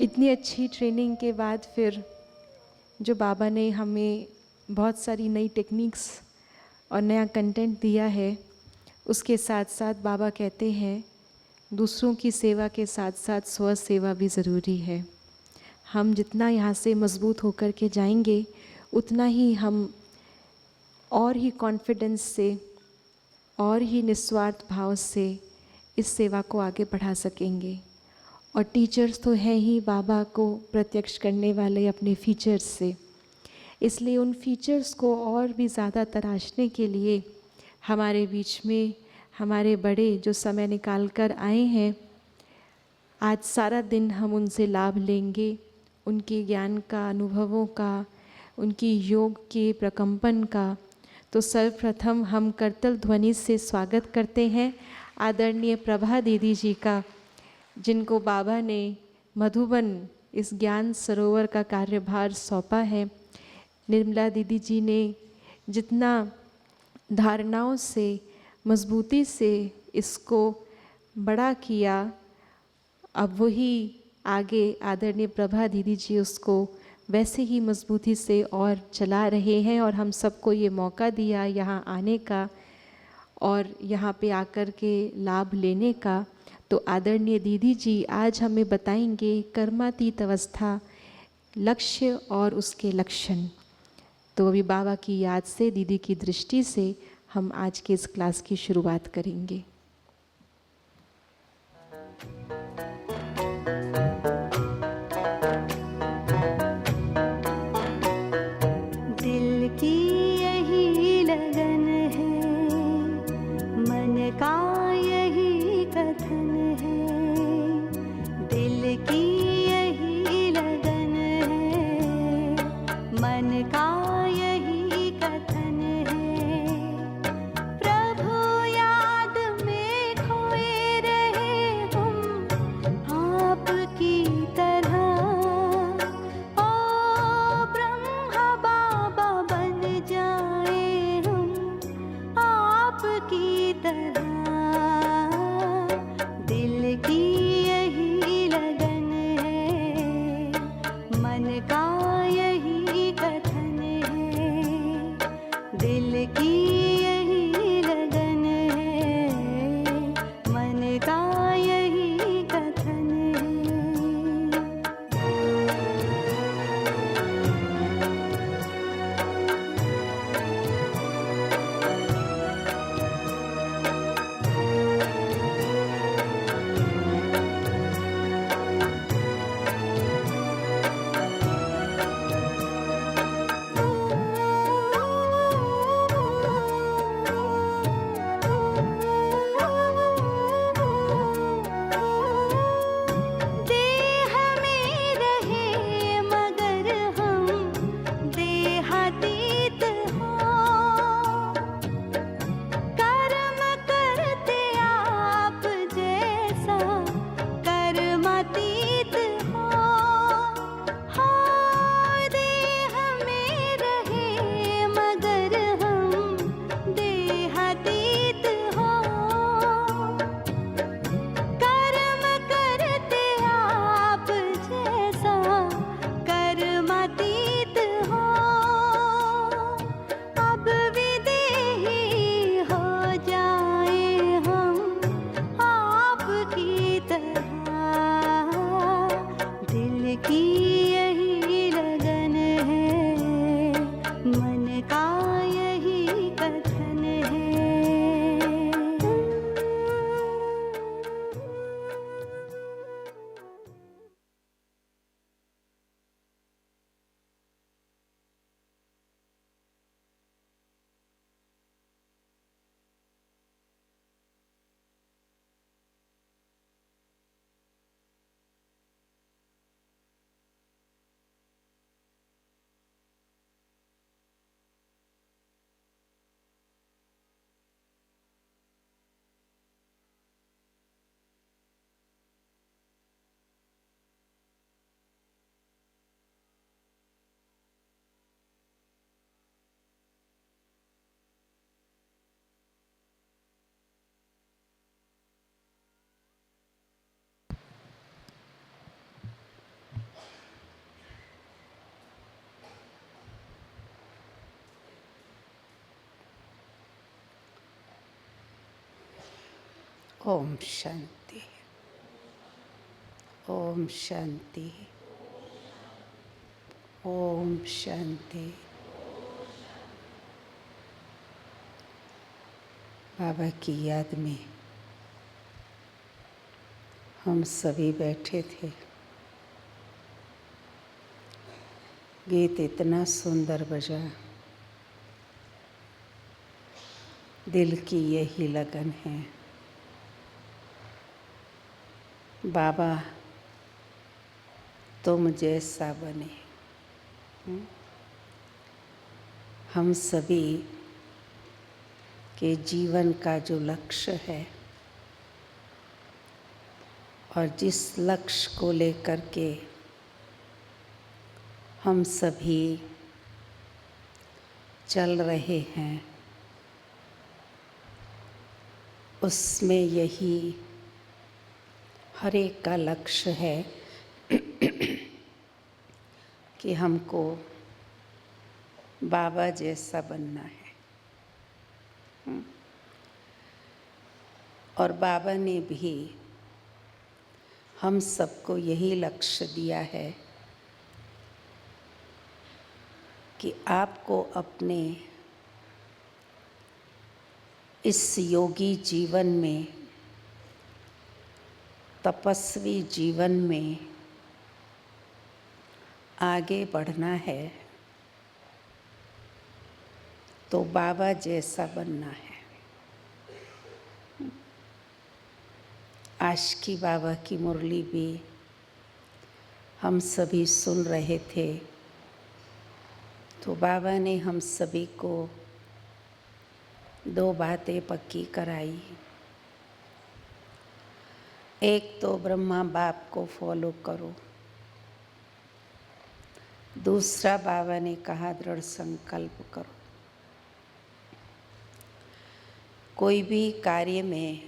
इतनी अच्छी ट्रेनिंग के बाद फिर जो बाबा ने हमें बहुत सारी नई टेक्निक्स और नया कंटेंट दिया है, उसके साथ साथ बाबा कहते हैं दूसरों की सेवा के साथ साथ स्व सेवा भी ज़रूरी है। हम जितना यहाँ से मजबूत होकर के जाएंगे उतना ही हम और ही कॉन्फिडेंस से और ही निस्वार्थ भाव से इस सेवा को आगे बढ़ा सकेंगे। और टीचर्स तो हैं ही बाबा को प्रत्यक्ष करने वाले अपने फीचर्स से, इसलिए उन फीचर्स को और भी ज़्यादा तराशने के लिए हमारे बीच में हमारे बड़े जो समय निकाल कर आए हैं, आज सारा दिन हम उनसे लाभ लेंगे, उनके ज्ञान का, अनुभवों का, उनकी योग के प्रकंपन का। तो सर्वप्रथम हम करतल ध्वनि से स्वागत करते हैं आदरणीय प्रभा दीदी जी का, जिनको बाबा ने मधुबन इस ज्ञान सरोवर का कार्यभार सौंपा है। निर्मला दीदी जी ने जितना धारणाओं से मजबूती से इसको बड़ा किया, अब वही आगे आदरणीय प्रभा दीदी जी उसको वैसे ही मजबूती से और चला रहे हैं। और हम सबको ये मौका दिया यहाँ आने का और यहाँ पे आकर के लाभ लेने का। तो आदरणीय दीदी जी आज हमें बताएंगे कर्मातीत अवस्था, लक्ष्य और उसके लक्षण। तो अभी बाबा की याद से, दीदी की दृष्टि से हम आज के इस क्लास की शुरुआत करेंगे। दिल की यही लगन है, मन का यही कथन है। दिल की यही लगन है, मन का यही कथन है। प्रभु याद में खोए रहे हम आपकी तरह, ओ ब्रह्मा बाबा बन जाए हम आपकी तरह। दिल की यही लगन है, मन का यही कथन है। दिल की यही लगन है, मन का यही कथन देह में रहे मगर हम देहातीत हों, कर्म करते आप जैसा कर्मातीत हो। देह में रहे मगर हम देहातीत हों, कर्म करते आप जैसा कर्मातीत हो। अब विदेही हो जाए हम आपकी तरह। दिल की यही लगन है, मन का यही कथन है। ओम शांति, ओम शांति, ओम शांति। बाबा की याद में हम सभी बैठे थे। गीत इतना सुंदर बजा, दिल की यही लगन है, बाबा तुम जैसा बने। हम सभी के जीवन का जो लक्ष्य है और जिस लक्ष्य को लेकर के हम सभी चल रहे हैं, उसमें यही हर एक का लक्ष्य है कि हमको बाबा जैसा बनना है। और बाबा ने भी हम सबको यही लक्ष्य दिया है कि आपको अपने इस योगी जीवन में, तपस्वी जीवन में आगे बढ़ना है तो बाबा जैसा बनना है। आशिकी बाबा की मुरली भी हम सभी सुन रहे थे, तो बाबा ने हम सभी को दो बातें पक्की कराई। एक तो ब्रह्मा बाप को फॉलो करो, दूसरा बाबा ने कहा दृढ़ संकल्प करो। कोई भी कार्य में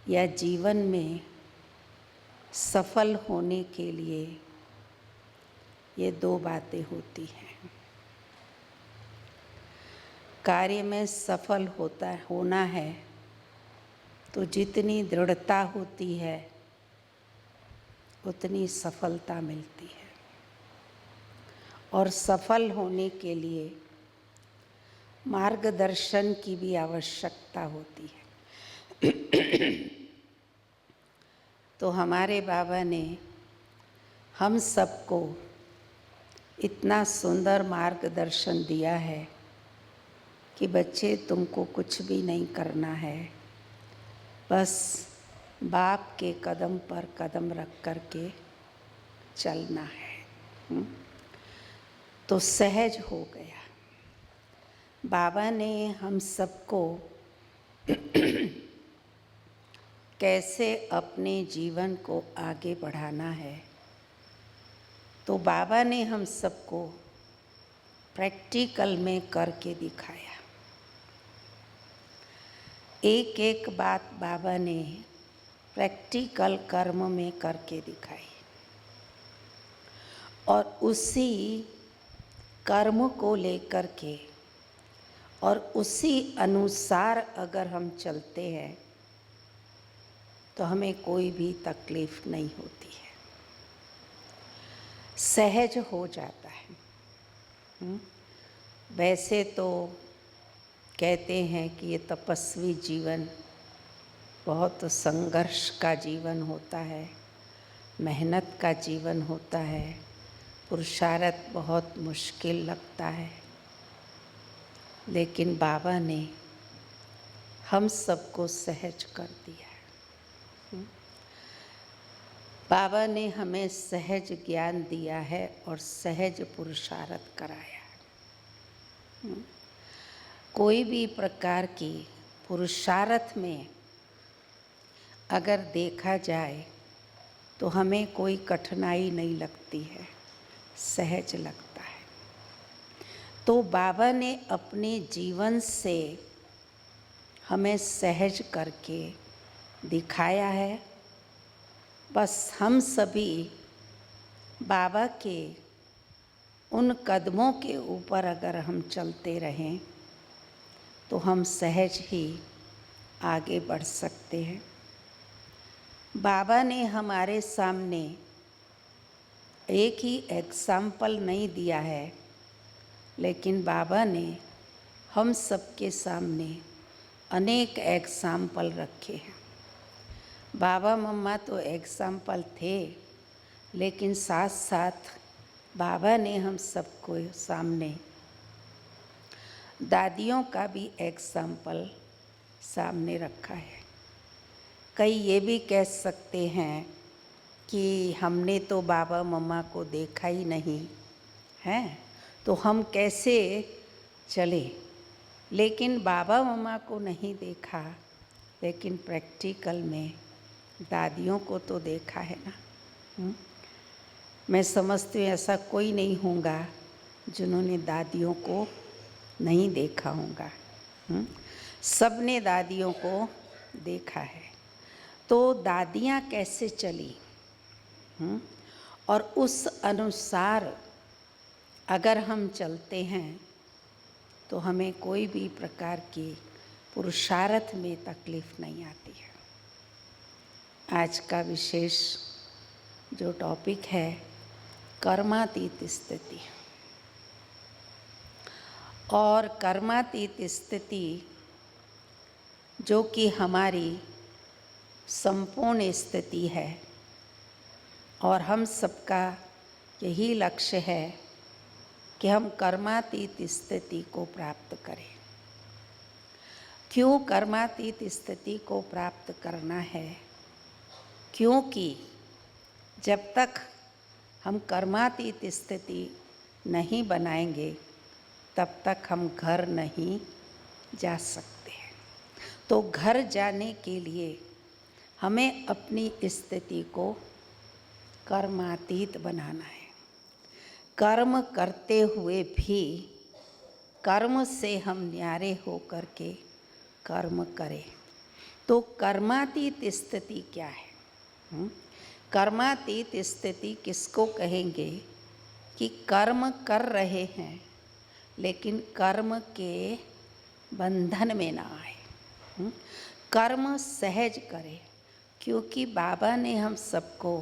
या जीवन में सफल होने के लिए ये दो बातें होती हैं। कार्य में सफल होना है तो जितनी दृढ़ता होती है उतनी सफलता मिलती है, और सफल होने के लिए मार्गदर्शन की भी आवश्यकता होती है। तो हमारे बाबा ने हम सबको इतना सुंदर मार्गदर्शन दिया है कि बच्चे तुमको कुछ भी नहीं करना है, बस बाप के कदम पर कदम रख कर के चलना है। तो सहज हो गया। बाबा ने हम सबको कैसे अपने जीवन को आगे बढ़ाना है, तो बाबा ने हम सबको प्रैक्टिकल में करके दिखाया। एक एक बात बाबा ने प्रैक्टिकल कर्म में करके दिखाई, और उसी कर्म को लेकर के और उसी अनुसार अगर हम चलते हैं तो हमें कोई भी तकलीफ नहीं होती है, सहज हो जाता है। वैसे तो कहते हैं कि ये तपस्वी जीवन बहुत संघर्ष का जीवन होता है, मेहनत का जीवन होता है, पुरुषार्थ बहुत मुश्किल लगता है, लेकिन बाबा ने हम सबको सहज कर दिया है। बाबा ने हमें सहज ज्ञान दिया है और सहज पुरुषार्थ कराया है। कोई भी प्रकार की पुरुषार्थ में अगर देखा जाए तो हमें कोई कठिनाई नहीं लगती है, सहज लगता है। तो बाबा ने अपने जीवन से हमें सहज करके दिखाया है। बस हम सभी बाबा के उन कदमों के ऊपर अगर हम चलते रहें तो हम सहज ही आगे बढ़ सकते हैं। बाबा ने हमारे सामने एक ही एग्जाम्पल नहीं दिया है, लेकिन बाबा ने हम सबके सामने अनेक एग्जाम्पल रखे हैं। बाबा मम्मा तो एग्जाम्पल थे, लेकिन साथ साथ बाबा ने हम सबको सामने दादियों का भी एग्जाम्पल सामने रखा है। कई ये भी कह सकते हैं कि हमने तो बाबा मम्मा को देखा ही नहीं है, तो हम कैसे चले। लेकिन बाबा मम्मा को नहीं देखा, लेकिन प्रैक्टिकल में दादियों को तो देखा है ना। मैं समझती हूँ ऐसा कोई नहीं होगा जिन्होंने दादियों को नहीं देखा होगा। सबने दादियों को देखा है। तो दादियाँ कैसे चली, और उस अनुसार अगर हम चलते हैं तो हमें कोई भी प्रकार की पुरुषार्थ में तकलीफ नहीं आती है। आज का विशेष जो टॉपिक है कर्मातीत स्थिति, और कर्मातीत स्थिति जो कि हमारी संपूर्ण स्थिति है, और हम सबका यही लक्ष्य है कि हम कर्मातीत स्थिति को प्राप्त करें। क्यों कर्मातीत स्थिति को प्राप्त करना है? क्योंकि जब तक हम कर्मातीत स्थिति नहीं बनाएंगे तब तक हम घर नहीं जा सकते हैं। तो घर जाने के लिए हमें अपनी स्थिति को कर्मातीत बनाना है। कर्म करते हुए भी कर्म से हम न्यारे होकर के कर्म करें। तो कर्मातीत स्थिति क्या है? कर्मातीत स्थिति किसको कहेंगे? कि कर्म कर रहे हैं लेकिन कर्म के बंधन में ना आए, कर्म सहज करें। क्योंकि बाबा ने हम सबको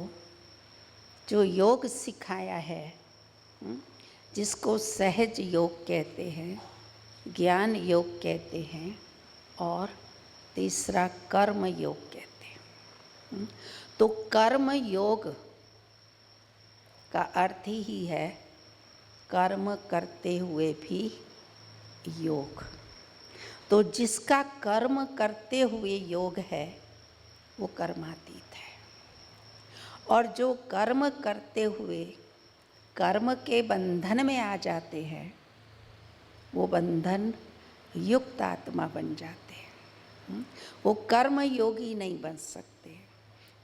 जो योग सिखाया है, जिसको सहज योग कहते हैं, ज्ञान योग कहते हैं, और तीसरा कर्म योग कहते हैं। तो कर्म योग का अर्थ ही है कर्म करते हुए भी योग। तो जिसका कर्म करते हुए योग है वो कर्मातीत है, और जो कर्म करते हुए कर्म के बंधन में आ जाते हैं वो बंधन युक्त आत्मा बन जाते हैं, वो कर्म योगी नहीं बन सकते।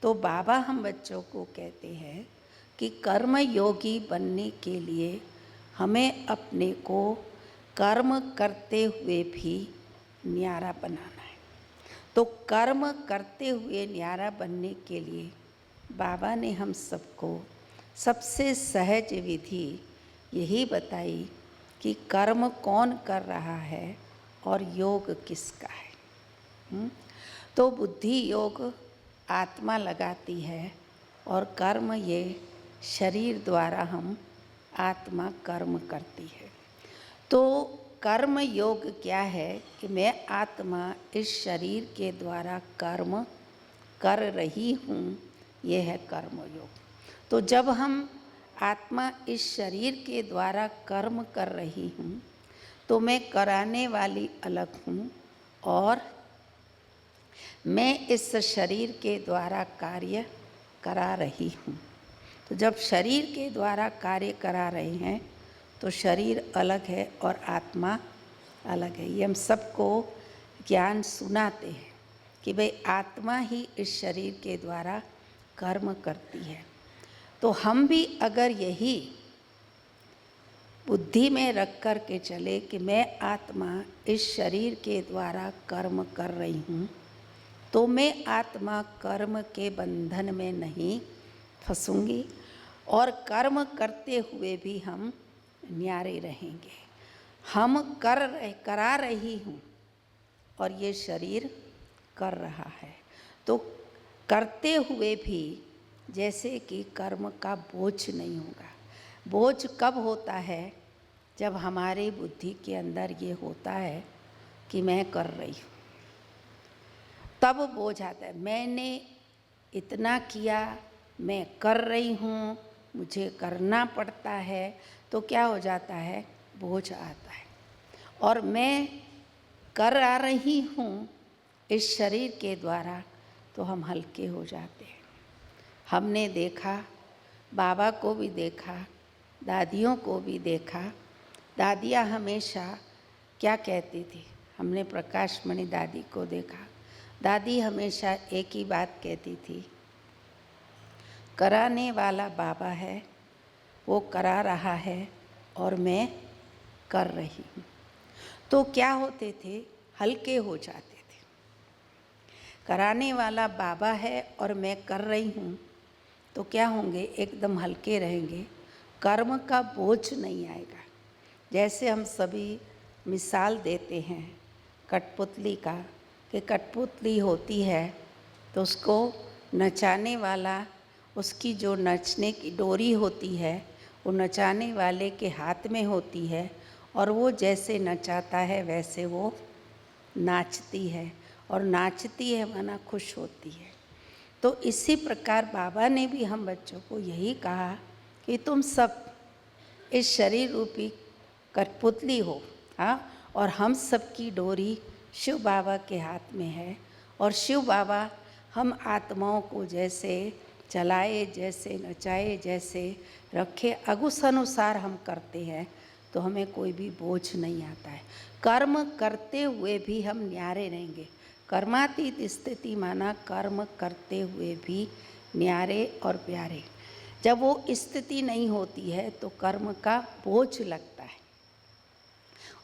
तो बाबा हम बच्चों को कहते हैं कि कर्म योगी बनने के लिए हमें अपने को कर्म करते हुए भी न्यारा बनाना है। तो कर्म करते हुए न्यारा बनने के लिए बाबा ने हम सबको सबसे सहज विधि यही बताई कि कर्म कौन कर रहा है और योग किसका है। तो बुद्धि योग आत्मा लगाती है, और कर्म ये शरीर द्वारा हम आत्मा कर्म करती है। तो कर्म योग क्या है? कि मैं आत्मा इस शरीर के द्वारा कर्म कर रही हूँ, ये है कर्म योग। तो जब हम आत्मा इस शरीर के द्वारा कर्म कर रही हूँ तो मैं कराने वाली अलग हूँ, और मैं इस शरीर के द्वारा कार्य करा रही हूँ। तो जब शरीर के द्वारा कार्य करा रहे हैं तो शरीर अलग है और आत्मा अलग है। ये हम सबको ज्ञान सुनाते हैं कि भाई आत्मा ही इस शरीर के द्वारा कर्म करती है। तो हम भी अगर यही बुद्धि में रख कर के चले कि मैं आत्मा इस शरीर के द्वारा कर्म कर रही हूँ, तो मैं आत्मा कर्म के बंधन में नहीं फंसूंगी, और कर्म करते हुए भी हम न्यारे रहेंगे। हम करा रही हूँ और ये शरीर कर रहा है। तो करते हुए भी जैसे कि कर्म का बोझ नहीं होगा। बोझ कब होता है? जब हमारे बुद्धि के अंदर ये होता है कि मैं कर रही हूँ, तब बोझ आता है। मैंने इतना किया, मैं कर रही हूँ, मुझे करना पड़ता है, तो क्या हो जाता है? बोझ आता है। और मैं कर आ रही हूँ इस शरीर के द्वारा, तो हम हल्के हो जाते हैं। हमने देखा, बाबा को भी देखा, दादियों को भी देखा। दादियाँ हमेशा क्या कहती थी? हमने प्रकाश मणि दादी को देखा। दादी हमेशा एक ही बात कहती थी, कराने वाला बाबा है, वो करा रहा है और मैं कर रही हूँ। तो क्या होते थे? हल्के हो जाते थे। कराने वाला बाबा है और मैं कर रही हूँ, तो क्या होंगे? एकदम हल्के रहेंगे, कर्म का बोझ नहीं आएगा। जैसे हम सभी मिसाल देते हैं कठपुतली का, कि कठपुतली होती है तो उसको नचाने वाला, उसकी जो नचने की डोरी होती है वो नचाने वाले के हाथ में होती है, और वो जैसे नचाता है वैसे वो नाचती है, और नाचती है माना खुश होती है। तो इसी प्रकार बाबा ने भी हम बच्चों को यही कहा कि तुम सब इस शरीर रूपी कठपुतली हो, हाँ, और हम सबकी डोरी शिव बाबा के हाथ में है। और शिव बाबा हम आत्माओं को जैसे चलाए, जैसे नचाए, जैसे रखे, उस अनुसार हम करते हैं, तो हमें कोई भी बोझ नहीं आता है। कर्म करते हुए भी हम न्यारे रहेंगे। कर्मातीत स्थिति माना कर्म करते हुए भी न्यारे और प्यारे। जब वो स्थिति नहीं होती है तो कर्म का बोझ लगता है।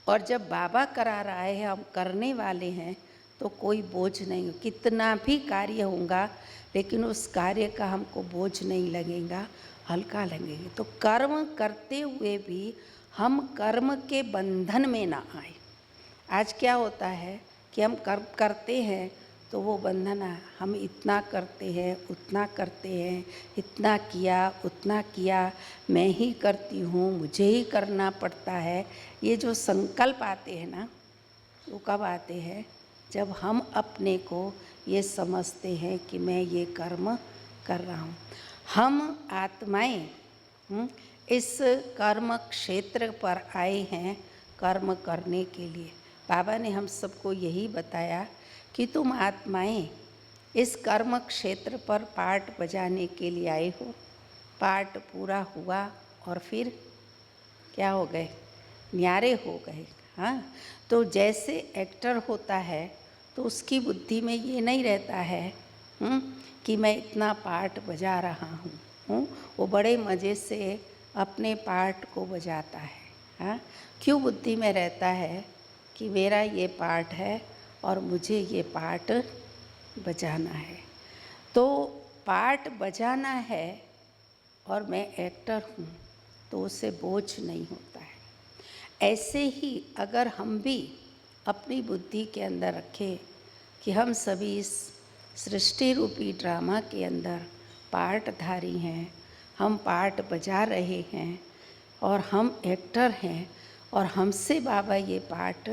और जब बाबा करा रहा है, हम करने वाले हैं, तो कोई बोझ नहीं। कितना भी कार्य होगा लेकिन उस कार्य का हमको बोझ नहीं लगेगा, हल्का लगेगा। तो कर्म करते हुए भी हम कर्म के बंधन में ना आए। आज क्या होता है कि हम कर्म करते हैं तो वो बंधन है, हम इतना करते हैं, उतना करते हैं, इतना किया, उतना किया, मैं ही करती हूँ, मुझे ही करना पड़ता है। ये जो संकल्प आते हैं ना, वो कब आते हैं? जब हम अपने को ये समझते हैं कि मैं ये कर्म कर रहा हूँ। हम आत्माएं इस कर्म क्षेत्र पर आए हैं कर्म करने के लिए। बाबा ने हम सबको यही बताया कि तुम आत्माएं इस कर्म क्षेत्र पर पार्ट बजाने के लिए आए हो। पार्ट पूरा हुआ और फिर क्या हो गए? न्यारे हो गए। हाँ, तो जैसे एक्टर होता है तो उसकी बुद्धि में ये नहीं रहता है कि मैं इतना पार्ट बजा रहा हूँ। वो बड़े मज़े से अपने पार्ट को बजाता है। हाँ, क्यों बुद्धि में रहता है कि मेरा ये पार्ट है और मुझे ये पार्ट बजाना है। तो पार्ट बजाना है और मैं एक्टर हूँ, तो उससे बोझ नहीं होता है। ऐसे ही अगर हम भी अपनी बुद्धि के अंदर रखें कि हम सभी इस सृष्टि रूपी ड्रामा के अंदर पार्टधारी हैं, हम पार्ट बजा रहे हैं और हम एक्टर हैं, और हमसे बाबा ये पार्ट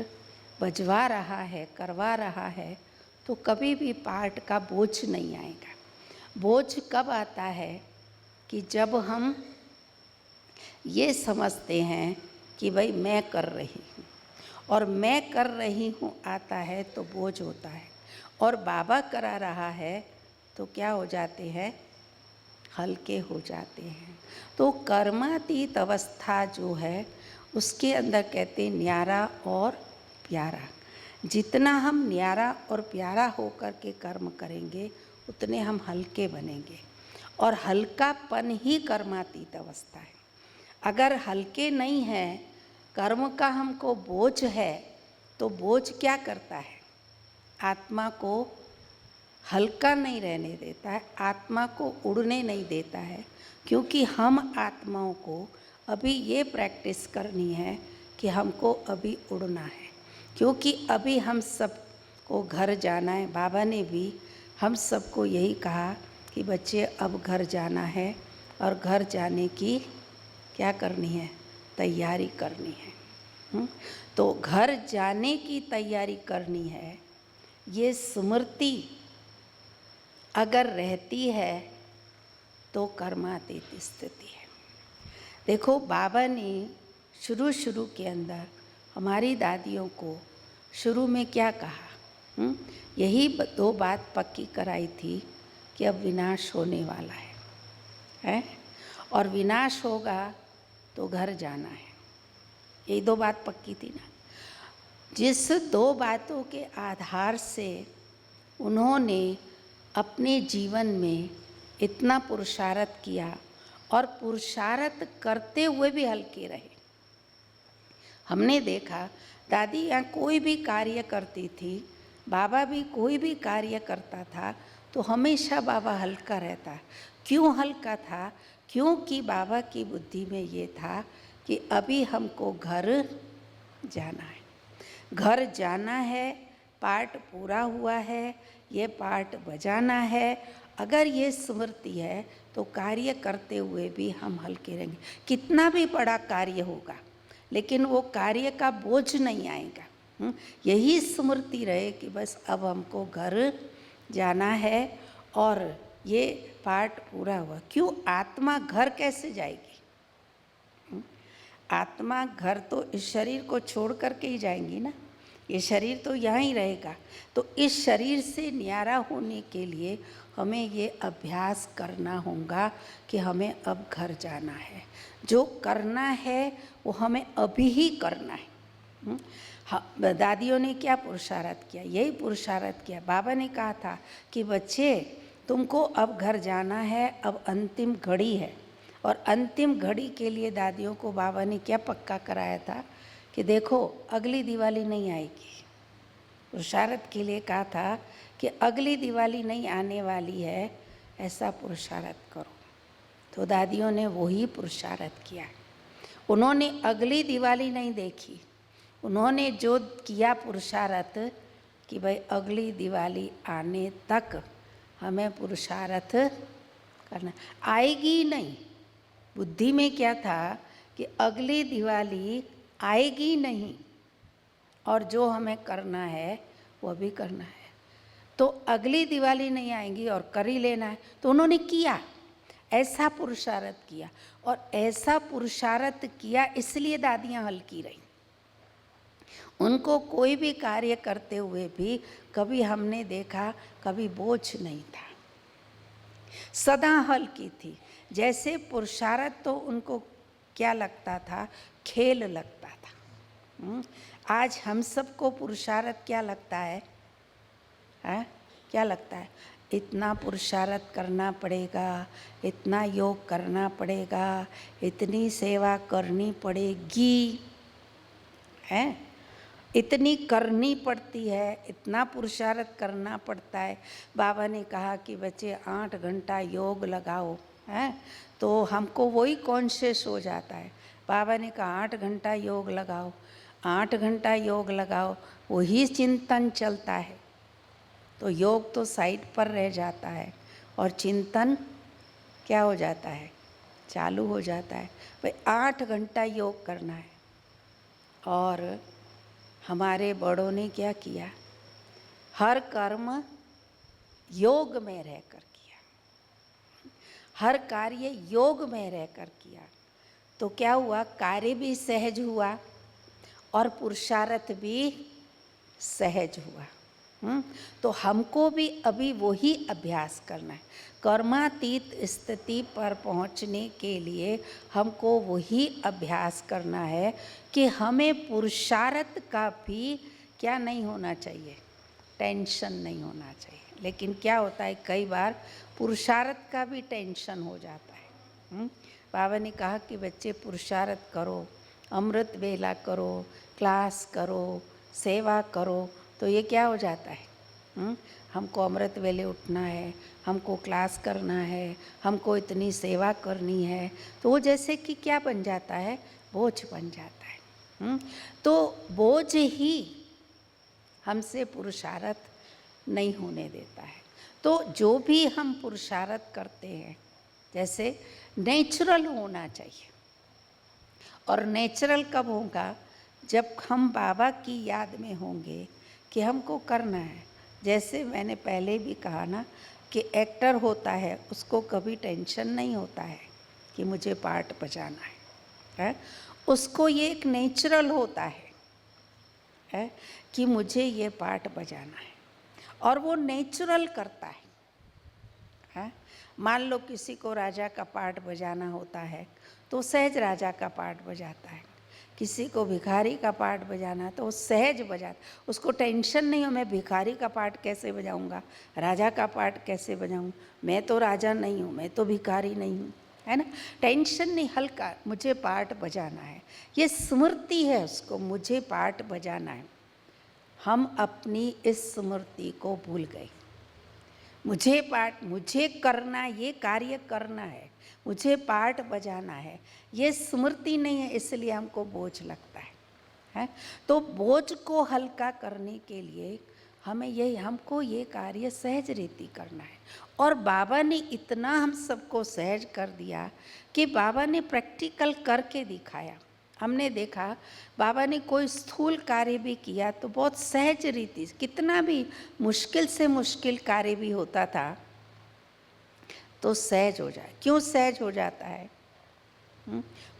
बजवा रहा है, करवा रहा है, तो कभी भी पार्ट का बोझ नहीं आएगा। बोझ कब आता है? कि जब हम ये समझते हैं कि भाई मैं कर रही हूँ, और मैं कर रही हूँ आता है तो बोझ होता है, और बाबा करा रहा है तो क्या हो जाते हैं? हल्के हो जाते हैं। तो कर्मातीत अवस्था जो है उसके अंदर कहते हैं न्यारा और प्यारा। जितना हम न्यारा और प्यारा होकर के कर्म करेंगे उतने हम हल्के बनेंगे, और हल्कापन ही कर्मातीत अवस्था है। अगर हल्के नहीं हैं, कर्म का हमको बोझ है, तो बोझ क्या करता है? आत्मा को हल्का नहीं रहने देता है, आत्मा को उड़ने नहीं देता है। क्योंकि हम आत्माओं को अभी ये प्रैक्टिस करनी है कि हमको अभी उड़ना है। क्योंकि अभी हम सब को घर जाना है। बाबा ने भी हम सबको यही कहा कि बच्चे अब घर जाना है और घर जाने की क्या करनी है, तैयारी करनी है। तो घर जाने की तैयारी करनी है। ये स्मृति अगर रहती है तो कर्मातीत स्थिति है। देखो बाबा ने शुरू के अंदर हमारी दादियों को शुरू में क्या कहा, यही दो बात पक्की कराई थी कि अब विनाश होने वाला है और विनाश होगा तो घर जाना है। यही दो बात पक्की थी ना। जिस दो बातों के आधार से उन्होंने अपने जीवन में इतना पुरुषार्थ किया और पुरुषार्थ करते हुए भी हल्के रहे। हमने देखा दादी यहाँ कोई भी कार्य करती थी, बाबा भी कोई भी कार्य करता था तो हमेशा बाबा हल्का रहता। क्यों हल्का था? क्योंकि बाबा की बुद्धि में ये था कि अभी हमको घर जाना है, घर जाना है, पाठ पूरा हुआ है, ये पाठ बजाना है। अगर ये स्मृति है तो कार्य करते हुए भी हम हल्के रहेंगे। कितना भी बड़ा कार्य होगा लेकिन वो कार्य का बोझ नहीं आएगा। यही स्मृति रहे कि बस अब हमको घर जाना है और ये पाठ पूरा हुआ। क्यों? आत्मा घर कैसे जाएगी? आत्मा घर तो इस शरीर को छोड़ करके ही जाएंगी ना। ये शरीर तो यहाँ ही रहेगा। तो इस शरीर से न्यारा होने के लिए हमें ये अभ्यास करना होगा कि हमें अब घर जाना है। जो करना है वो हमें अभी ही करना है। दादियों ने क्या पुरुषार्थ किया? यही पुरुषार्थ किया। बाबा ने कहा था कि बच्चे तुमको अब घर जाना है, अब अंतिम घड़ी है। और अंतिम घड़ी के लिए दादियों को बाबा ने क्या पक्का कराया था कि देखो अगली दिवाली नहीं आएगी। पुरुषार्थ के लिए कहा था कि अगली दिवाली नहीं आने वाली है, ऐसा पुरुषार्थ करो। तो दादियों ने वही पुरुषार्थ किया। उन्होंने अगली दिवाली नहीं देखी, उन्होंने जो किया पुरुषार्थ कि भाई अगली दिवाली आने तक हमें पुरुषार्थ करना। आएगी नहीं, बुद्धि में क्या था कि अगली दिवाली आएगी नहीं और जो हमें करना है वो भी करना है। तो अगली दिवाली नहीं आएगी और कर ही लेना है। तो उन्होंने किया, ऐसा पुरुषार्थ किया। और ऐसा पुरुषार्थ किया इसलिए दादियाँ हल्की रही। उनको कोई भी कार्य करते हुए भी कभी हमने देखा कभी बोझ नहीं था, सदा हल्की थी। जैसे पुरुषार्थ तो उनको क्या लगता था, खेल लगता था। आज हम सबको पुरुषार्थ क्या लगता है? क्या लगता है? इतना पुरुषार्थ करना पड़ेगा, इतना योग करना पड़ेगा, इतनी सेवा करनी पड़ेगी, है इतनी करनी पड़ती है, इतना पुरुषार्थ करना पड़ता है। बाबा ने कहा कि बच्चे 8 घंटा योग लगाओ, हैं तो हमको वही कॉन्शियस हो जाता है। बाबा ने कहा 8 घंटा योग लगाओ, 8 घंटा योग लगाओ, वही चिंतन चलता है। तो योग तो साइड पर रह जाता है और चिंतन क्या हो जाता है? चालू हो जाता है। भाई 8 घंटा योग करना है। और हमारे बड़ों ने क्या किया? हर कर्म योग में रहकर किया, हर कार्य योग में रहकर किया। तो क्या हुआ? कार्य भी सहज हुआ और पुरुषार्थ भी सहज हुआ। तो हमको भी अभी वही अभ्यास करना है। कर्मातीत स्थिति पर पहुंचने के लिए हमको वही अभ्यास करना है कि हमें पुरुषार्थ का भी क्या नहीं होना चाहिए, टेंशन नहीं होना चाहिए। लेकिन क्या होता है, कई बार पुरुषार्थ का भी टेंशन हो जाता है। बाबा ने कहा कि बच्चे पुरुषार्थ करो, अमृत वेला करो, क्लास करो, सेवा करो। तो ये क्या हो जाता है? हमको अमृत वेले उठना है, हमको क्लास करना है, हमको इतनी सेवा करनी है। तो वो जैसे कि क्या बन जाता है? बोझ बन जाता है। तो बोझ ही हमसे पुरुषार्थ नहीं होने देता है। तो जो भी हम पुरुषार्थ करते हैं, जैसे नेचुरल होना चाहिए। और नेचुरल कब होगा? जब हम बाबा की याद में होंगे कि हमको करना है। जैसे मैंने पहले भी कहा ना कि एक्टर होता है, उसको कभी टेंशन नहीं होता है कि मुझे पार्ट बजाना है? उसको ये एक नेचुरल होता है कि मुझे ये पार्ट बजाना है, और वो नेचुरल करता है। मान लो किसी को राजा का पार्ट बजाना होता है तो सहज राजा का पार्ट बजाता है, किसी को भिखारी का पार्ट बजाना है तो वो सहज बजाता, उसको टेंशन नहीं हो मैं भिखारी का पार्ट कैसे बजाऊंगा, राजा का पार्ट कैसे बजाऊं, मैं तो राजा नहीं हूँ, मैं तो भिखारी नहीं हूँ, है ना। टेंशन नहीं, हल्का, मुझे पार्ट बजाना है, ये स्मृति है उसको, मुझे पार्ट बजाना है। हम अपनी इस स्मृति को भूल गए। मुझे करना, ये कार्य करना है, मुझे पार्ट बजाना है, ये स्मृति नहीं है, इसलिए हमको बोझ लगता है। तो बोझ को हल्का करने के लिए हमको ये कार्य सहज रीति करना है। और बाबा ने इतना हम सबको सहज कर दिया कि बाबा ने प्रैक्टिकल करके दिखाया। हमने देखा बाबा ने कोई स्थूल कार्य भी किया तो बहुत सहज रीति, कितना भी मुश्किल से मुश्किल कार्य भी होता था तो सहज हो जाए। क्यों सहज हो जाता है?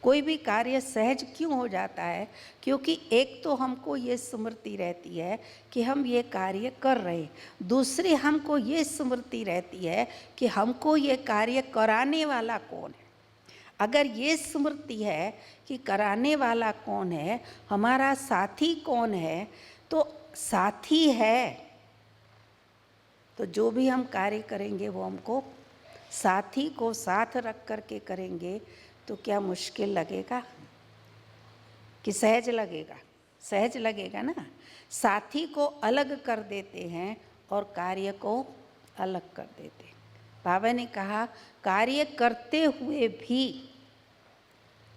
कोई भी कार्य सहज क्यों हो जाता है? क्योंकि एक तो हमको ये स्मृति रहती है कि हम ये कार्य कर रहे हैं, दूसरी हमको ये स्मृति रहती है कि हमको ये कार्य कराने वाला कौन है। अगर ये स्मृति है कि कराने वाला कौन है, हमारा साथी कौन है, तो साथी है तो जो भी हम कार्य करेंगे वो हमको साथी को साथ रख करके करेंगे तो क्या मुश्किल लगेगा कि सहज लगेगा? सहज लगेगा ना। साथी को अलग कर देते हैं और कार्य को अलग कर देते हैं। बाबा ने कहा कार्य करते हुए भी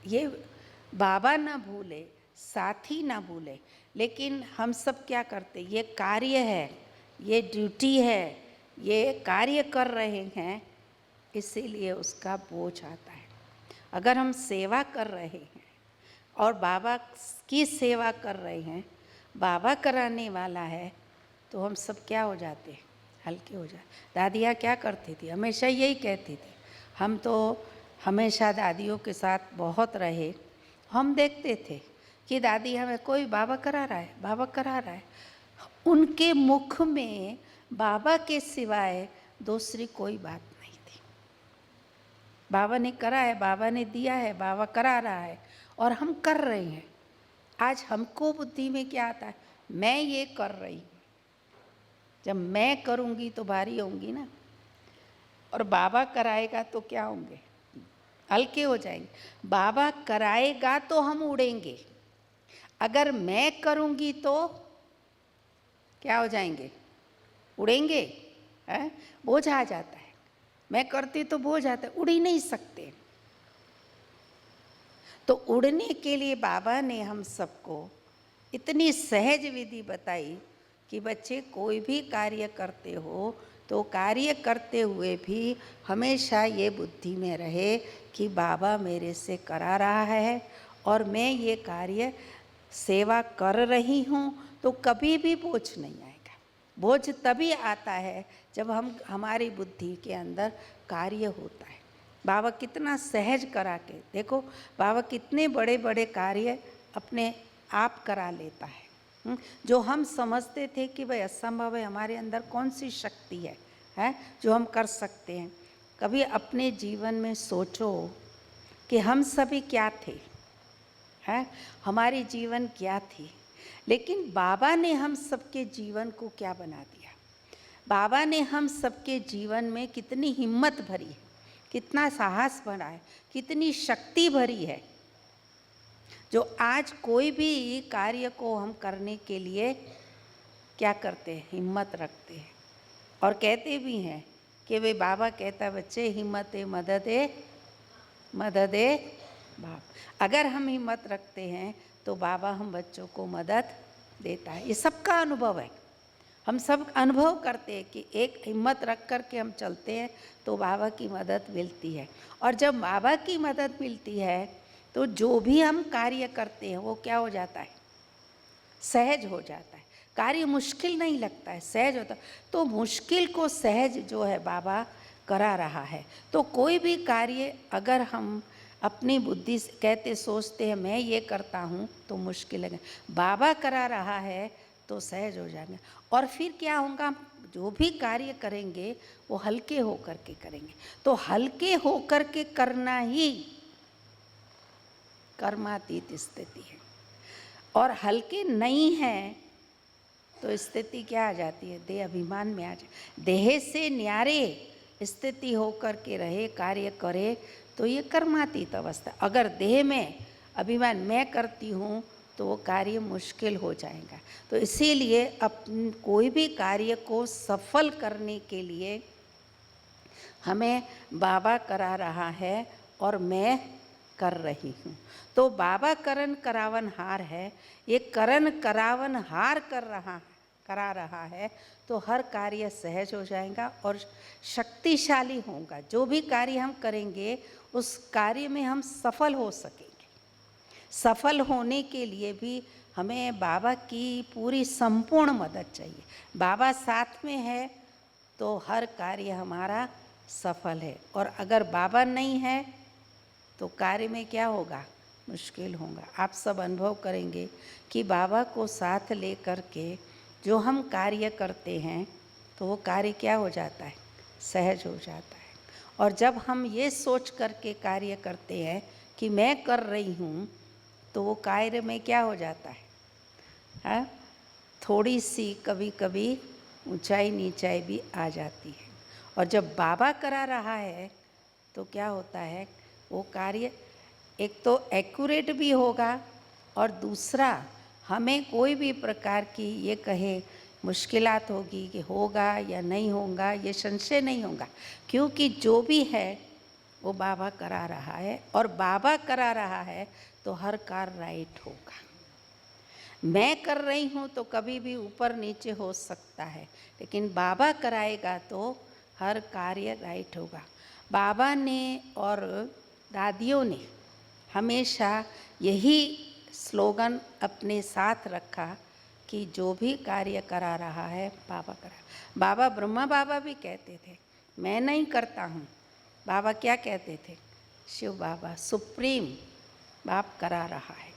ये बाबा ना भूले, साथी ना भूले, लेकिन हम सब क्या करते, ये कार्य है, ये ड्यूटी है, ये कार्य कर रहे हैं, इसीलिए उसका बोझ आता है। अगर हम सेवा कर रहे हैं और बाबा की सेवा कर रहे हैं, बाबा कराने वाला है, तो हम सब क्या हो जाते हैं? हल्के हो जाते। दादियाँ क्या करती थी? हमेशा यही कहती थी। हम तो हमेशा दादियों के साथ बहुत रहे, हम देखते थे कि दादी हमें कोई बाबा करा रहा है, बाबा करा रहा है, उनके मुख में बाबा के सिवाय दूसरी कोई बात नहीं थी। बाबा ने करा है, बाबा ने दिया है, बाबा करा रहा है और हम कर रहे हैं। आज हमको बुद्धि में क्या आता है? मैं ये कर रही हूँ, जब मैं करूँगी तो भारी होंगी ना, और बाबा कराएगा तो क्या होंगे? हल्के हो जाएंगे। बाबा कराएगा तो हम उड़ेंगे, अगर मैं करूँगी तो क्या हो जाएंगे? उड़ेंगे। है बोझ आ जाता है। मैं करती तो बोझ आता है, उड़ ही नहीं सकते। तो उड़ने के लिए बाबा ने हम सबको इतनी सहज विधि बताई कि बच्चे कोई भी कार्य करते हो तो कार्य करते हुए भी हमेशा ये बुद्धि में रहे कि बाबा मेरे से करा रहा है और मैं ये कार्य सेवा कर रही हूँ, तो कभी भी बोझ नहीं आएगा। बोझ तभी आता है जब हमारी बुद्धि के अंदर कार्य होता है। बाबा कितना सहज करा के देखो, बाबा कितने बड़े बड़े कार्य अपने आप करा लेता है। जो हम समझते थे कि भाई असंभव है, हमारे अंदर कौन सी शक्ति है जो हम कर सकते हैं। कभी अपने जीवन में सोचो कि हम सभी क्या थे, है हमारी जीवन क्या थी, लेकिन बाबा ने हम सबके जीवन को क्या बना दिया। बाबा ने हम सबके जीवन में कितनी हिम्मत भरी है, कितना साहस भरा है, कितनी शक्ति भरी है, जो आज कोई भी कार्य को हम करने के लिए क्या करते हैं? हिम्मत रखते हैं। और कहते भी हैं कि वे बाबा कहता है बच्चे हिम्मत है मदद है, मदद है बाप। अगर हम हिम्मत रखते हैं तो बाबा हम बच्चों को मदद देता है। ये सबका अनुभव है। हम सब अनुभव करते हैं कि एक हिम्मत रख कर के हम चलते हैं तो बाबा की मदद मिलती है। और जब बाबा की मदद मिलती है तो जो भी हम कार्य करते हैं वो क्या हो जाता है, सहज हो जाता है। कार्य मुश्किल नहीं लगता है, सहज होता है। तो मुश्किल को सहज जो है बाबा करा रहा है। तो कोई भी कार्य अगर हम अपनी बुद्धि से कहते सोचते हैं मैं ये करता हूँ तो मुश्किल है, बाबा करा रहा है तो सहज हो जाएंगे। और फिर क्या होगा, जो भी कार्य करेंगे वो हल्के होकर के करेंगे। तो हल्के होकर के करना ही कर्मातीत स्थिति है। और हल्के नहीं है तो स्थिति क्या आ जाती है, देह अभिमान में आ जाए। देह से न्यारे स्थिति होकर के रहे, कार्य करे तो ये कर्मातीत अवस्था। अगर देह में अभिमान मैं करती हूँ तो वो कार्य मुश्किल हो जाएगा। तो इसीलिए कोई भी कार्य को सफल करने के लिए हमें बाबा करा रहा है और मैं कर रही हूँ। तो बाबा करण करावन हार है, ये करण करावन हार करा रहा है तो हर कार्य सहज हो जाएगा और शक्तिशाली होगा। जो भी कार्य हम करेंगे उस कार्य में हम सफल हो सकेंगे। सफल होने के लिए भी हमें बाबा की पूरी संपूर्ण मदद चाहिए। बाबा साथ में है तो हर कार्य हमारा सफल है। और अगर बाबा नहीं है तो कार्य में क्या होगा, मुश्किल होगा। आप सब अनुभव करेंगे कि बाबा को साथ ले कर के जो हम कार्य करते हैं तो वो कार्य क्या हो जाता है, सहज हो जाता है। और जब हम ये सोच करके कार्य करते हैं कि मैं कर रही हूँ तो वो कार्य में क्या हो जाता है, हाँ, थोड़ी सी कभी कभी ऊंचाई नीचाई भी आ जाती है। और जब बाबा करा रहा है तो क्या होता है, वो कार्य एक तो एक्यूरेट भी होगा और दूसरा हमें कोई भी प्रकार की ये कहे मुश्किलात होगी कि होगा या नहीं होगा, ये संशय नहीं होगा। क्योंकि जो भी है वो बाबा करा रहा है और बाबा करा रहा है तो हर कार्य राइट होगा। मैं कर रही हूँ तो कभी भी ऊपर नीचे हो सकता है, लेकिन बाबा कराएगा तो हर कार्य राइट होगा। बाबा ने और दादियों ने हमेशा यही स्लोगन अपने साथ रखा कि जो भी कार्य करा रहा है बाबा करा। बाबा ब्रह्मा बाबा भी कहते थे मैं नहीं करता हूँ। बाबा क्या कहते थे, शिव बाबा सुप्रीम बाप करा रहा है,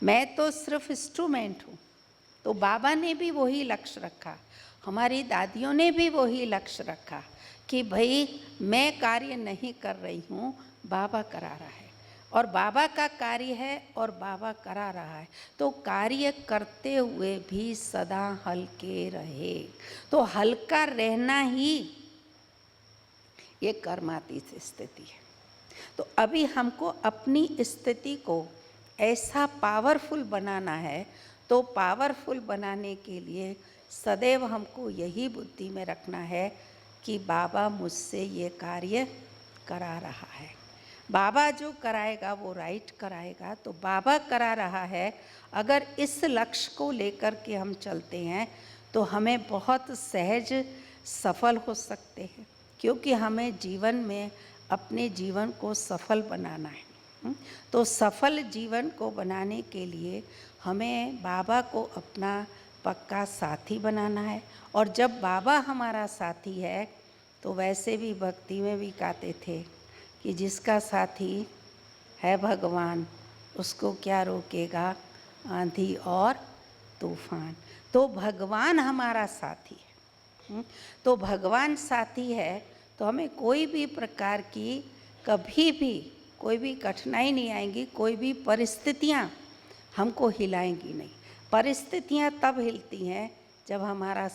मैं तो सिर्फ इंस्ट्रूमेंट हूँ। तो बाबा ने भी वही लक्ष्य रखा, हमारी दादियों ने भी वही लक्ष्य रखा कि भाई मैं कार्य नहीं कर रही हूँ, बाबा करा रहा है और बाबा का कार्य है और बाबा करा रहा है। तो कार्य करते हुए भी सदा हल्के रहे। तो हल्का रहना ही ये कर्मातीत स्थिति है। तो अभी हमको अपनी स्थिति को ऐसा पावरफुल बनाना है। तो पावरफुल बनाने के लिए सदैव हमको यही बुद्धि में रखना है कि बाबा मुझसे ये कार्य करा रहा है। बाबा जो कराएगा वो राइट कराएगा। तो बाबा करा रहा है, अगर इस लक्ष्य को लेकर के हम चलते हैं तो हमें बहुत सहज सफल हो सकते हैं। क्योंकि हमें जीवन में अपने जीवन को सफल बनाना है। तो सफल जीवन को बनाने के लिए हमें बाबा को अपना पक्का साथी बनाना है। और जब बाबा हमारा साथी है तो वैसे भी भक्ति में भी कहते थे कि जिसका साथी है भगवान उसको क्या रोकेगा आंधी और तूफान। तो भगवान हमारा साथी है। तो भगवान साथी है तो हमें कोई भी प्रकार की कभी भी कोई भी कठिनाई नहीं आएगी, कोई भी परिस्थितियाँ हमको हिलाएंगी नहीं। परिस्थितियाँ तब हिलती हैं जब हमारा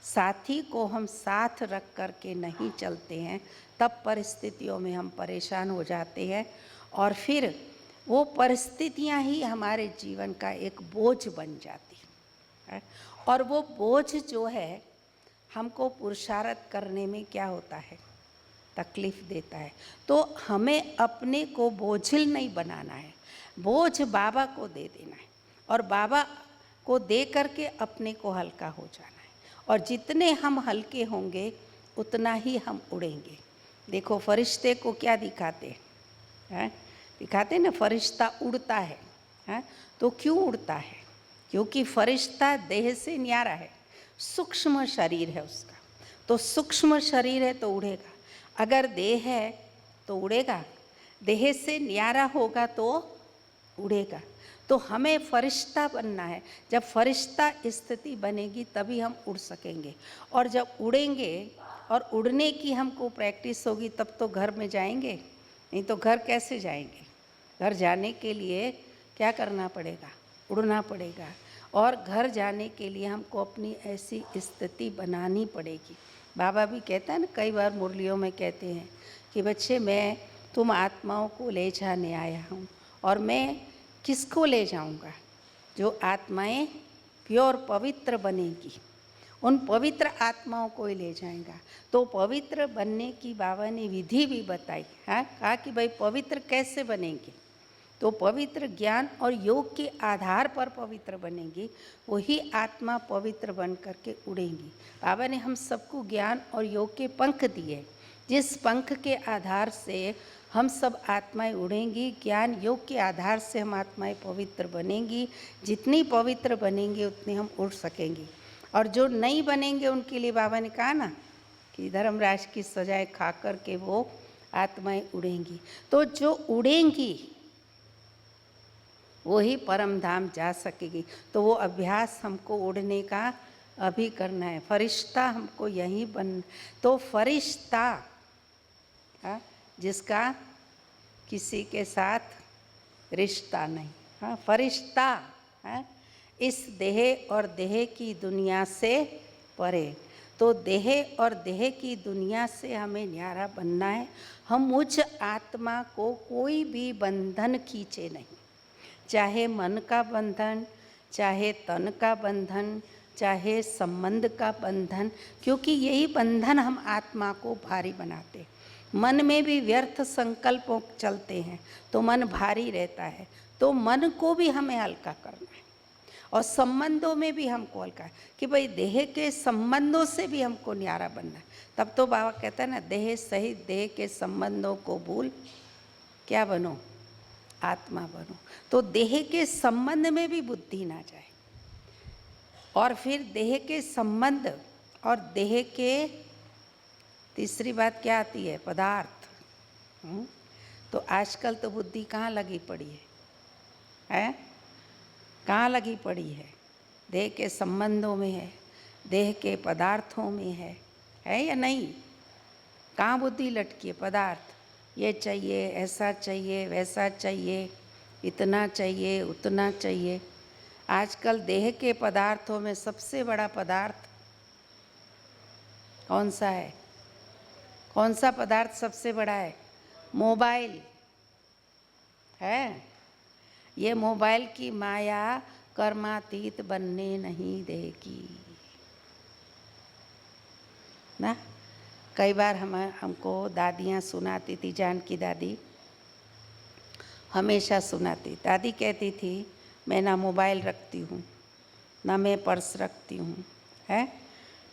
साथी को हम साथ रख कर के नहीं चलते हैं, तब परिस्थितियों में हम परेशान हो जाते हैं और फिर वो परिस्थितियाँ ही हमारे जीवन का एक बोझ बन जाती है। और वो बोझ जो है हमको पुरुषार्थ करने में क्या होता है, तकलीफ देता है। तो हमें अपने को बोझिल नहीं बनाना है, बोझ बाबा को दे देना है। और बाबा को दे करके अपने को हल्का हो जाना है। और जितने हम हल्के होंगे उतना ही हम उड़ेंगे। देखो फरिश्ते को क्या दिखाते हैं, दिखाते ना, फरिश्ता उड़ता है। तो क्यों उड़ता है? क्योंकि फरिश्ता देह से न्यारा है, सूक्ष्म शरीर है उसका। तो सूक्ष्म शरीर है तो उड़ेगा। अगर देह है तो उड़ेगा, देह से न्यारा होगा तो उड़ेगा। तो हमें फरिश्ता बनना है। जब फरिश्ता स्थिति बनेगी तभी हम उड़ सकेंगे। और जब उड़ेंगे और उड़ने की हमको प्रैक्टिस होगी तब तो घर में जाएंगे, नहीं तो घर कैसे जाएंगे? घर जाने के लिए क्या करना पड़ेगा? उड़ना पड़ेगा। और घर जाने के लिए हमको अपनी ऐसी स्थिति बनानी पड़ेगी। बाबा भी कहता है ना, कई बार मुरलियों में कहते हैं कि बच्चे मैं तुम आत्माओं को ले जाने आया हूँ। और मैं किसको ले जाऊँगा? जो आत्माएं प्योर पवित्र बनेगी, उन पवित्र आत्माओं को ही ले जाएगा। तो पवित्र बनने की बाबा ने विधि भी बताई। हाँ, कहा कि भाई पवित्र कैसे बनेंगे? तो पवित्र ज्ञान और योग के आधार पर पवित्र बनेगी, वही आत्मा पवित्र बन करके उड़ेंगी। बाबा ने हम सबको ज्ञान और योग के पंख दिए, जिस पंख के आधार से हम सब आत्माएं उड़ेंगी। ज्ञान योग के आधार से हम आत्माएं पवित्र बनेंगी। जितनी पवित्र बनेंगी उतनी हम उड़ सकेंगी। और जो नहीं बनेंगे उनके लिए बाबा ने कहा ना कि धर्मराज की सजाएं खा कर के वो आत्माएं उड़ेंगी। तो जो उड़ेंगी वही परम धाम जा सकेगी। तो वो अभ्यास हमको उड़ने का अभी करना है। फरिश्ता हमको यहीं बन, तो फरिश्ता जिसका किसी के साथ रिश्ता नहीं, हाँ फरिश्ता है, इस देह और देह की दुनिया से परे। तो देह और देह की दुनिया से हमें न्यारा बनना है। हम उच्च आत्मा को कोई भी बंधन खींचे नहीं, चाहे मन का बंधन, चाहे तन का बंधन, चाहे संबंध का बंधन, क्योंकि यही बंधन हम आत्मा को भारी बनाते। मन में भी व्यर्थ संकल्पों चलते हैं तो मन भारी रहता है। तो मन को भी हमें हल्का करना है। और संबंधों में भी हमको हल्का है कि भाई देह के संबंधों से भी हमको न्यारा बनना है। तब तो बाबा कहता है ना, देह सहित देह के संबंधों को भूल क्या बनो? आत्मा बनो। तो देह के संबंध में भी बुद्धि ना जाए। और फिर देह के संबंध और देह के तीसरी बात क्या आती है? पदार्थ। तो आजकल तो बुद्धि कहाँ लगी पड़ी है? कहाँ लगी पड़ी है? देह के संबंधों में है, देह के पदार्थों में है या नहीं? कहाँ बुद्धि लटकी है? पदार्थ। ये चाहिए, ऐसा चाहिए, वैसा चाहिए, इतना चाहिए, उतना चाहिए। आजकल देह के पदार्थों में सबसे बड़ा पदार्थ कौन सा है? कौन सा पदार्थ सबसे बड़ा है? मोबाइल है। ये मोबाइल की माया कर्मातीत बनने नहीं देगी ना। कई बार हमको दादियाँ सुनाती थी, जानकी दादी हमेशा सुनाती। दादी कहती थी मैं ना मोबाइल रखती हूँ, ना मैं पर्स रखती हूँ, है।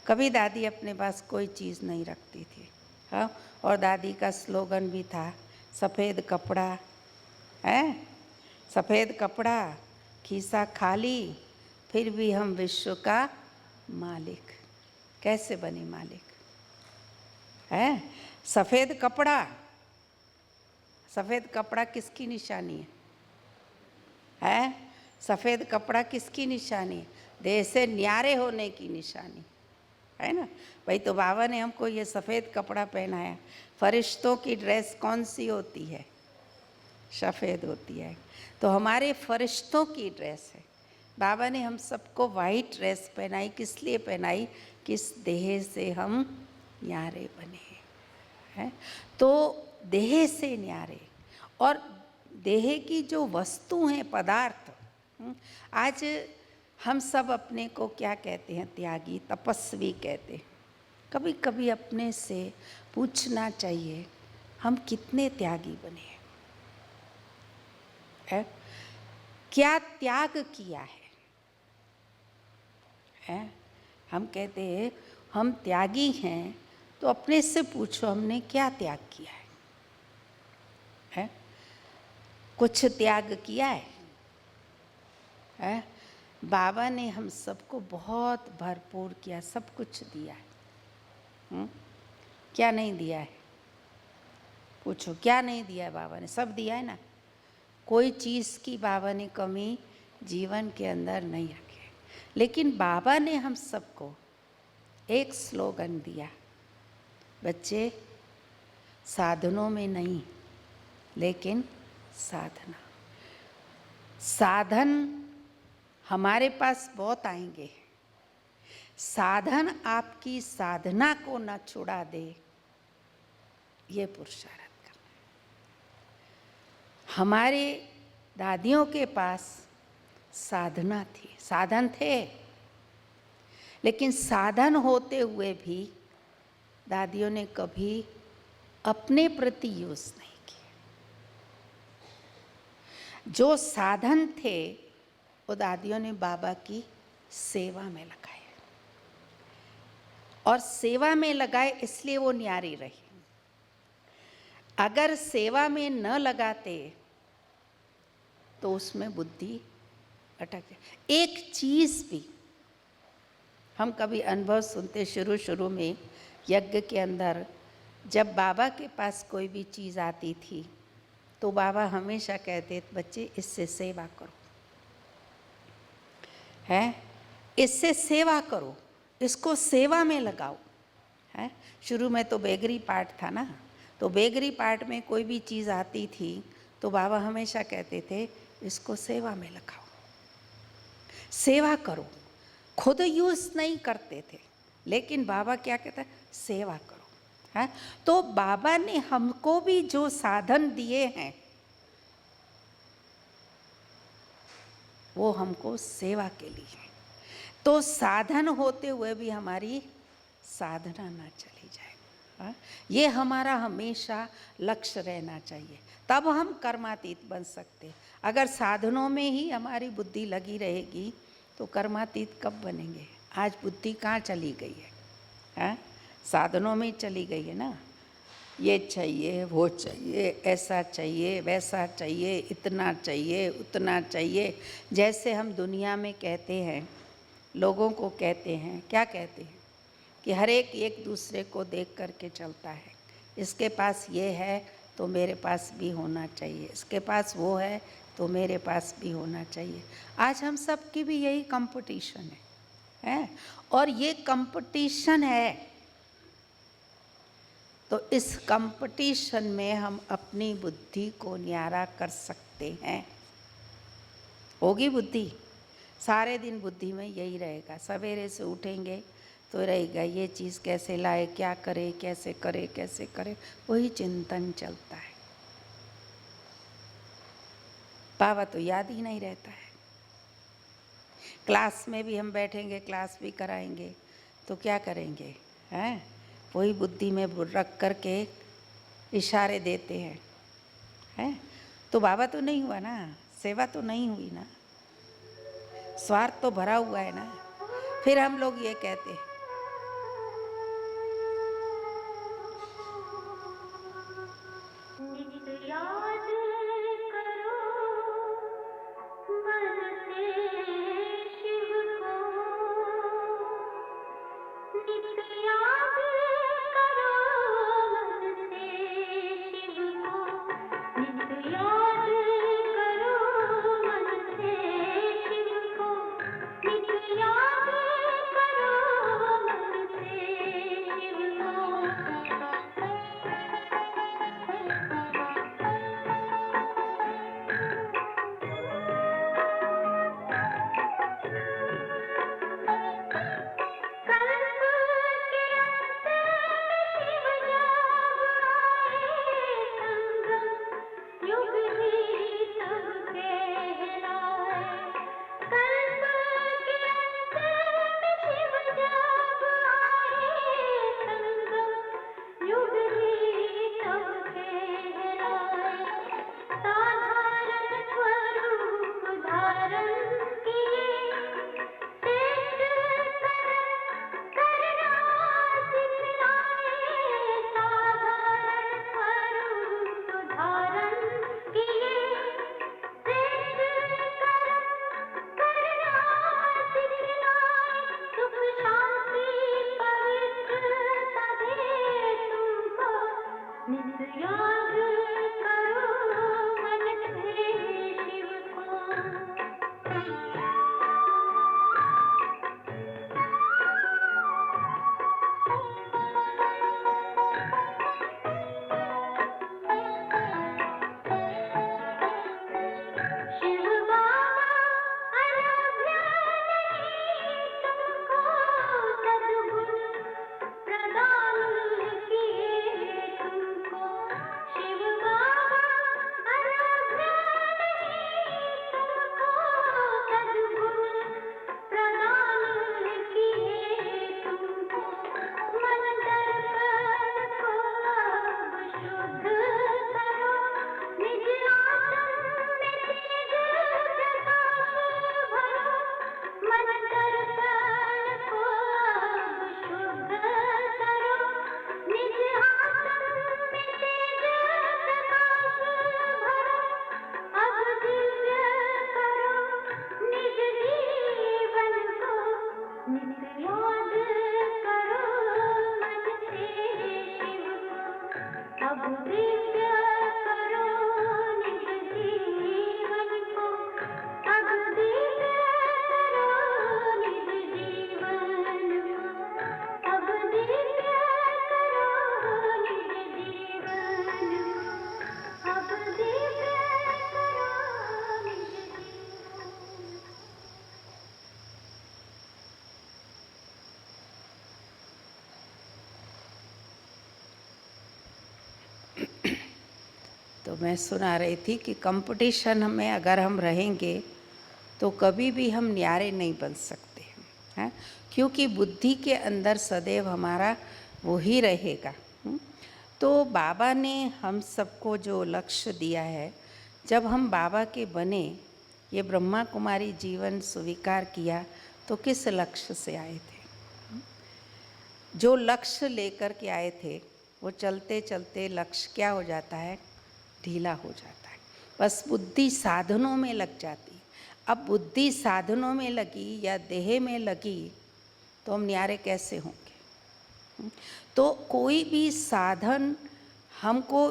कभी दादी अपने पास कोई चीज़ नहीं रखती थी। हाँ, और दादी का स्लोगन भी था, सफ़ेद कपड़ा है, सफ़ेद कपड़ा, खीसा खाली, फिर भी हम विश्व का मालिक। कैसे बने मालिक? है सफ़ेद कपड़ा। सफ़ेद कपड़ा किसकी निशानी है? सफ़ेद कपड़ा किसकी निशानी है? देह से न्यारे होने की निशानी है ना भाई। तो बाबा ने हमको ये सफ़ेद कपड़ा पहनाया। फरिश्तों की ड्रेस कौन सी होती है? सफ़ेद होती है। तो हमारे फरिश्तों की ड्रेस है। बाबा ने हम सबको वाइट ड्रेस पहनाई। किस लिए पहनाई? किस देह से हम न्यारे बने हैं। तो देह से न्यारे। और देह की जो वस्तु हैं, पदार्थ, आज हम सब अपने को क्या कहते हैं? त्यागी, तपस्वी कहते हैं। कभी कभी अपने से पूछना चाहिए हम कितने त्यागी बने हैं? क्या त्याग किया है? है। हम कहते हैं हम त्यागी हैं, तो अपने से पूछो हमने क्या त्याग किया है? कुछ त्याग किया है? बाबा ने हम सबको बहुत भरपूर किया, सब कुछ दिया है। क्या नहीं दिया है? पूछो क्या नहीं दिया है बाबा ने? सब दिया है ना। कोई चीज़ की बाबा ने कमी जीवन के अंदर नहीं रखी है। लेकिन बाबा ने हम सबको एक स्लोगन दिया, बच्चे साधनों में नहीं लेकिन साधना। साधन हमारे पास बहुत आएंगे, साधन आपकी साधना को न छुड़ा दे, ये पुरुषार्थ करना है। हमारे दादियों के पास साधना थी, साधन थे, लेकिन साधन होते हुए भी दादियों ने कभी अपने प्रति यूज नहीं किया। जो साधन थे वो दादियों ने बाबा की सेवा में लगाए, और सेवा में लगाए इसलिए वो न्यारी रही। अगर सेवा में न लगाते तो उसमें बुद्धि अटक जाए। एक चीज भी हम कभी अनुभव सुनते शुरू में यज्ञ के अंदर, जब बाबा के पास कोई भी चीज़ आती थी तो बाबा हमेशा कहते बच्चे इससे सेवा करो, है, इससे सेवा करो, इसको सेवा में लगाओ, है। शुरू में तो बेगरी पाठ था ना, तो बेगरी पाठ में कोई भी चीज़ आती थी तो बाबा हमेशा कहते थे इसको सेवा में लगाओ, सेवा करो। खुद यूज़ नहीं करते थे, लेकिन बाबा क्या कहता है, सेवा करो, है। तो बाबा ने हमको भी जो साधन दिए हैं वो हमको सेवा के लिए है। तो साधन होते हुए भी हमारी साधना ना चली जाए, हाँ? ये हमारा हमेशा लक्ष्य रहना चाहिए, तब हम कर्मातीत बन सकते। अगर साधनों में ही हमारी बुद्धि लगी रहेगी तो कर्मातीत कब बनेंगे? आज बुद्धि कहाँ चली गई है, हाँ? साधनों में चली गई है ना। ये चाहिए, वो चाहिए, ऐसा चाहिए, वैसा चाहिए, इतना चाहिए, उतना चाहिए। जैसे हम दुनिया में कहते हैं, लोगों को कहते हैं, क्या कहते हैं कि हर एक दूसरे को देख करके चलता है। इसके पास ये है तो मेरे पास भी होना चाहिए, इसके पास वो है तो मेरे पास भी होना चाहिए। आज हम सब की भी यही कंपटीशन है, और ये कंपटीशन है, तो इस कंपटीशन में हम अपनी बुद्धि को न्यारा कर सकते हैं। होगी बुद्धि, सारे दिन बुद्धि में यही रहेगा। सवेरे से उठेंगे तो रहेगा ये चीज़ कैसे लाए, क्या करे, कैसे करे, कैसे करे, वही चिंतन चलता है। बाबा तो याद ही नहीं रहता है। क्लास में भी हम बैठेंगे, क्लास भी कराएंगे तो क्या करेंगे, हैं? वही बुद्धि में रख करके इशारे देते हैं, तो बाबा तो नहीं हुआ ना, सेवा तो नहीं हुई ना, स्वार्थ तो भरा हुआ है ना। फिर हम लोग ये कहते हैं, मैं सुना रही थी कि कंपटीशन में अगर हम रहेंगे तो कभी भी हम न्यारे नहीं बन सकते हैं, क्योंकि बुद्धि के अंदर सदैव हमारा वो ही रहेगा। तो बाबा ने हम सबको जो लक्ष्य दिया है, जब हम बाबा के बने, ये ब्रह्मा कुमारी जीवन स्वीकार किया, तो किस लक्ष्य से आए थे? जो लक्ष्य लेकर के आए थे वो चलते चलते लक्ष्य क्या हो जाता है? ढीला हो जाता है। बस बुद्धि साधनों में लग जाती है। अब बुद्धि साधनों में लगी या देह में लगी तो हम न्यारे कैसे होंगे? तो कोई भी साधन हमको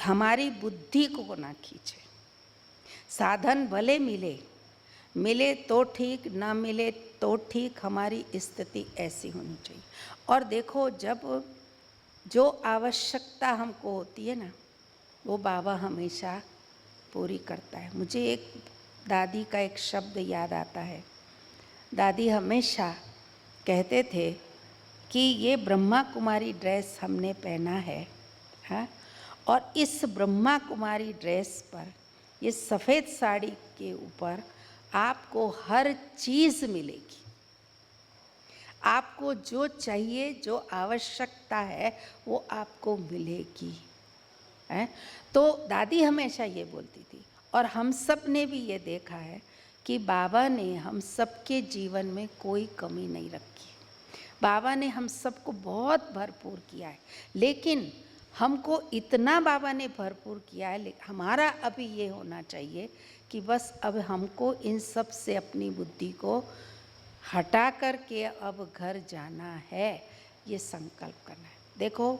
हमारी बुद्धि को ना खींचे। साधन भले मिले तो ठीक, ना मिले तो ठीक, हमारी स्थिति ऐसी होनी चाहिए। और देखो, जब जो आवश्यकता हमको होती है ना, वो बाबा हमेशा पूरी करता है। मुझे एक दादी का एक शब्द याद आता है। दादी हमेशा कहते थे कि ये ब्रह्मा कुमारी ड्रेस हमने पहना है, हाँ, और इस ब्रह्मा कुमारी ड्रेस पर, ये सफ़ेद साड़ी के ऊपर आपको हर चीज़ मिलेगी। आपको जो चाहिए, जो आवश्यकता है, वो आपको मिलेगी, है। तो दादी हमेशा ये बोलती थी, और हम सब ने भी ये देखा है कि बाबा ने हम सबके जीवन में कोई कमी नहीं रखी। बाबा ने हम सबको बहुत भरपूर किया है, लेकिन हमको इतना बाबा ने भरपूर किया है, हमारा अभी ये होना चाहिए कि बस अब हमको इन सब से अपनी बुद्धि को हटा कर के अब घर जाना है, ये संकल्प करना है। देखो,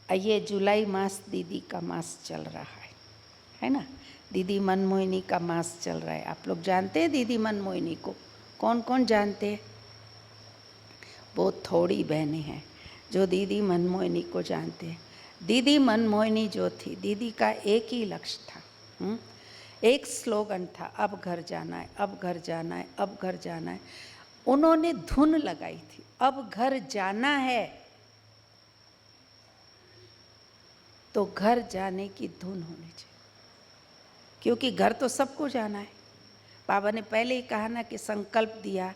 ये जुलाई मास दीदी का मास चल रहा है ना। दीदी मनमोहिनी का मास चल रहा है। आप लोग जानते हैं दीदी मनमोहिनी को? कौन कौन जानते हैं? बहुत थोड़ी बहनें हैं जो दीदी मनमोहिनी को जानते हैं। दीदी मनमोहिनी जो थी, दीदी का एक ही लक्ष्य था, एक स्लोगन था, अब घर जाना है, अब घर जाना है, अब घर जाना है। उन्होंने धुन लगाई थी, अब घर जाना है, तो घर जाने की धुन होनी चाहिए, क्योंकि घर तो सबको जाना है। बाबा ने पहले ही कहा ना कि संकल्प दिया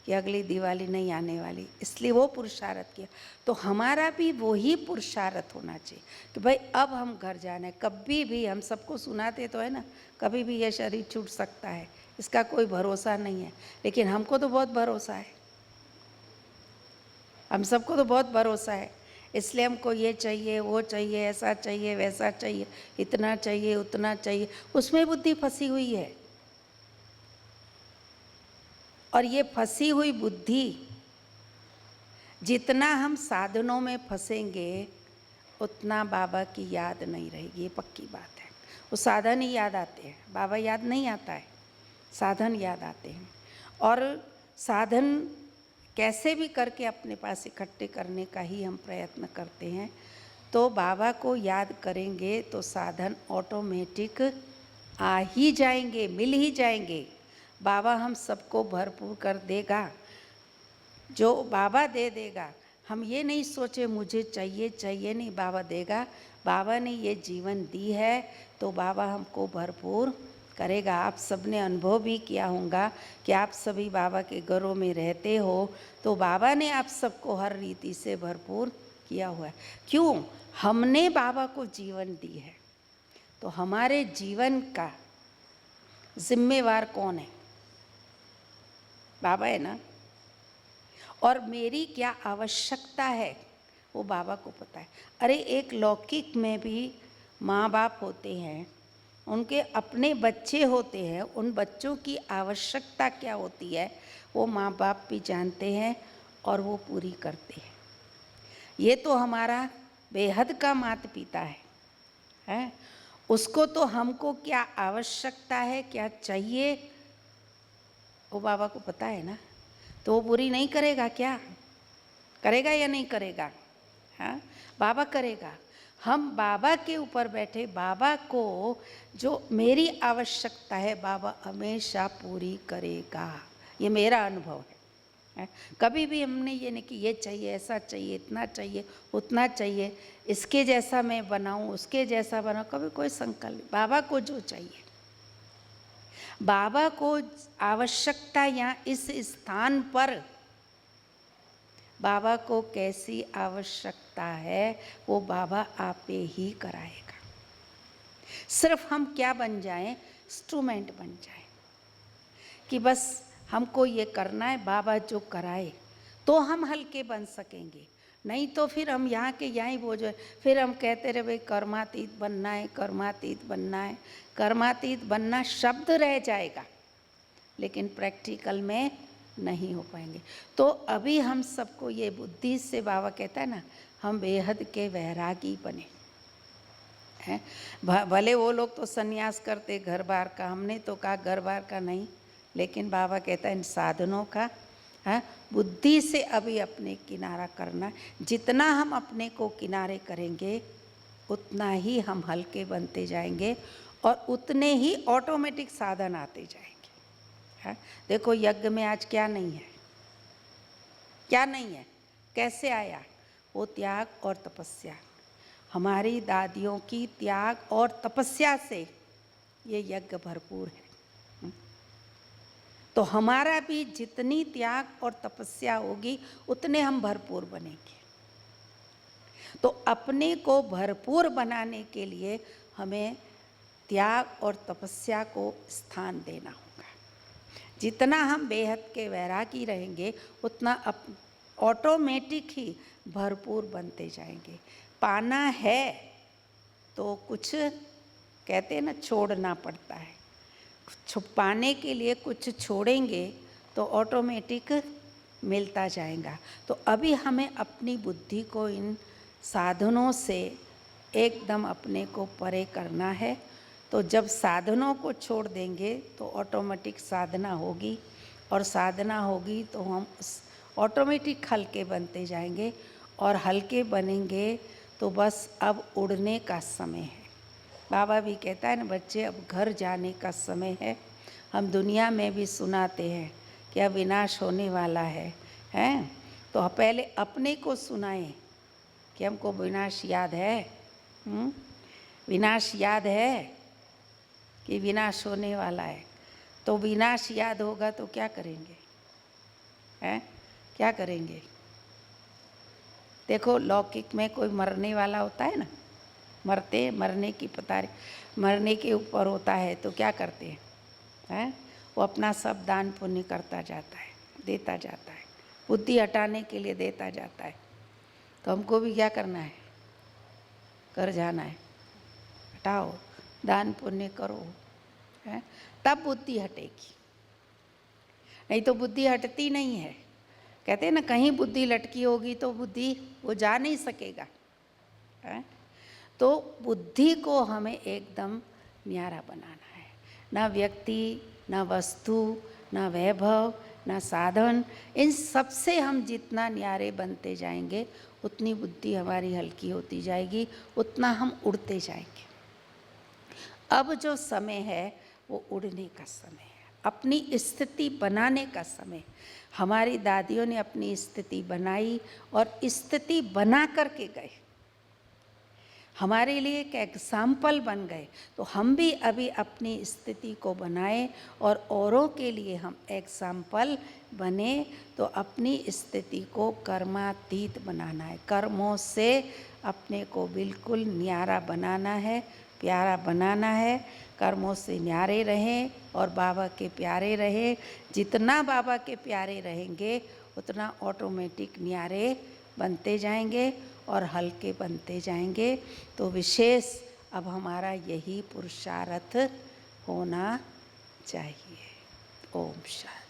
कि अगली दिवाली नहीं आने वाली, इसलिए वो पुरुषार्थ किया। तो हमारा भी वही पुरुषार्थ होना चाहिए कि भाई अब हम घर जाना है। कभी भी हम सबको सुनाते तो है ना, कभी भी ये शरीर छूट सकता है, इसका कोई भरोसा नहीं है, लेकिन हमको तो बहुत भरोसा है। हम सबको तो बहुत भरोसा है, इसलिए हमको ये चाहिए, वो चाहिए, ऐसा चाहिए, वैसा चाहिए, इतना चाहिए, उतना चाहिए, उसमें बुद्धि फंसी हुई है। और ये फंसी हुई बुद्धि, जितना हम साधनों में फंसेंगे उतना बाबा की याद नहीं रहेगी, ये पक्की बात है। वो साधन ही याद आते हैं, बाबा याद नहीं आता है, साधन याद आते हैं। और साधन कैसे भी करके अपने पास इकट्ठे करने का ही हम प्रयत्न करते हैं। तो बाबा को याद करेंगे तो साधन ऑटोमेटिक आ ही जाएंगे, मिल ही जाएंगे। बाबा हम सबको भरपूर कर देगा, जो बाबा दे देगा। हम ये नहीं सोचे मुझे चाहिए चाहिए नहीं, बाबा देगा। बाबा ने ये जीवन दी है तो बाबा हमको भरपूर करेगा। आप सब ने अनुभव भी किया होगा कि आप सभी बाबा के घरों में रहते हो, तो बाबा ने आप सबको हर रीति से भरपूर किया हुआ है। क्यों? हमने बाबा को जीवन दी है, तो हमारे जीवन का जिम्मेवार कौन है? बाबा है ना। और मेरी क्या आवश्यकता है वो बाबा को पता है। अरे एक लौकिक में भी माँ बाप होते हैं, उनके अपने बच्चे होते हैं, उन बच्चों की आवश्यकता क्या होती है वो माँ बाप भी जानते हैं और वो पूरी करते हैं। ये तो हमारा बेहद का माता पिता है? उसको तो हमको क्या आवश्यकता है, क्या चाहिए, वो बाबा को पता है ना। तो वो पूरी नहीं करेगा क्या? करेगा या नहीं करेगा? हाँ, बाबा करेगा। हम बाबा के ऊपर बैठे, बाबा को जो मेरी आवश्यकता है बाबा हमेशा पूरी करेगा, ये मेरा अनुभव है। है। कभी भी हमने ये नहीं कि ये चाहिए, ऐसा चाहिए, इतना चाहिए, उतना चाहिए, इसके जैसा मैं बनाऊं, उसके जैसा बनाऊं, कभी कोई संकल्प नहीं। बाबा को जो चाहिए, बाबा को आवश्यकता या इस स्थान पर बाबा को कैसी आवश्यकता है वो बाबा आपे ही कराएगा। सिर्फ हम क्या बन जाएं, इंस्ट्रूमेंट बन जाएं कि बस हमको ये करना है, बाबा जो कराए तो हम हल्के बन सकेंगे। नहीं तो फिर हम यहाँ के यहाँ ही बोझ, फिर हम कहते रहे भाई कर्मातीत बनना है, कर्मातीत बनना है। कर्मातीत बनना शब्द रह जाएगा लेकिन प्रैक्टिकल में नहीं हो पाएंगे। तो अभी हम सबको ये बुद्धि से बाबा कहता है ना, हम बेहद के वैरागी बने हैं। भले वो लोग तो संन्यास करते घर बार का, हमने तो कहा घर बार का नहीं, लेकिन बाबा कहता है इन साधनों का है, बुद्धि से अभी अपने किनारा करना। जितना हम अपने को किनारे करेंगे उतना ही हम हल्के बनते जाएंगे और उतने ही ऑटोमेटिक साधन आते जाएंगे। है? देखो यज्ञ में आज क्या नहीं है, क्या नहीं है, कैसे आया? वो त्याग और तपस्या। हमारी दादियों की त्याग और तपस्या से ये यज्ञ भरपूर है। तो हमारा भी जितनी त्याग और तपस्या होगी उतने हम भरपूर बनेंगे। तो अपने को भरपूर बनाने के लिए हमें त्याग और तपस्या को स्थान देना होगा। जितना हम बेहद के वैरागी रहेंगे उतना ऑटोमेटिक ही भरपूर बनते जाएंगे। पाना है तो कुछ कहते हैं ना, छोड़ना पड़ता है। पाने के लिए कुछ छोड़ेंगे तो ऑटोमेटिक मिलता जाएगा। तो अभी हमें अपनी बुद्धि को इन साधनों से एकदम अपने को परे करना है। तो जब साधनों को छोड़ देंगे तो ऑटोमेटिक साधना होगी, और साधना होगी तो हम ऑटोमेटिक हल्के बनते जाएंगे, और हल्के बनेंगे तो बस अब उड़ने का समय है। बाबा भी कहता है ना, बच्चे अब घर जाने का समय है। हम दुनिया में भी सुनाते हैं कि अब विनाश होने वाला है, हैं? तो पहले अपने को सुनाएं कि हमको विनाश याद है। विनाश याद है कि विनाश होने वाला है। तो विनाश याद होगा तो क्या करेंगे, हैं? क्या करेंगे? देखो लौकिक में कोई मरने वाला होता है ना, मरने की पता, मरने के ऊपर होता है तो क्या करते हैं? वो अपना सब दान पुण्य करता जाता है, देता जाता है, बुद्धि हटाने के लिए देता जाता है। तो हमको भी क्या करना है? कर जाना है, हटाओ, दान पुण्य करो, है? तब बुद्धि हटेगी, नहीं तो बुद्धि हटती नहीं है। कहते हैं ना, कहीं बुद्धि लटकी होगी तो बुद्धि वो जा नहीं सकेगा, है? तो बुद्धि को हमें एकदम न्यारा बनाना है। ना व्यक्ति, ना वस्तु, ना वैभव, ना साधन, इन सब से हम जितना न्यारे बनते जाएंगे उतनी बुद्धि हमारी हल्की होती जाएगी, उतना हम उड़ते जाएंगे। अब जो समय है वो उड़ने का समय है, अपनी स्थिति बनाने का समय। हमारी दादियों ने अपनी स्थिति बनाई और स्थिति बना करके गए, हमारे लिए एक एग्जाम्पल बन गए। तो हम भी अभी अपनी स्थिति को बनाएं और औरों के लिए हम एग्जाम्पल बने। तो अपनी स्थिति को कर्मातीत बनाना है, कर्मों से अपने को बिल्कुल न्यारा बनाना है, प्यारा बनाना है। कर्मों से न्यारे रहें और बाबा के प्यारे रहें। जितना बाबा के प्यारे रहेंगे उतना ऑटोमेटिक न्यारे बनते जाएंगे और हल्के बनते जाएंगे। तो विशेष अब हमारा यही पुरुषार्थ होना चाहिए। ओम शांति।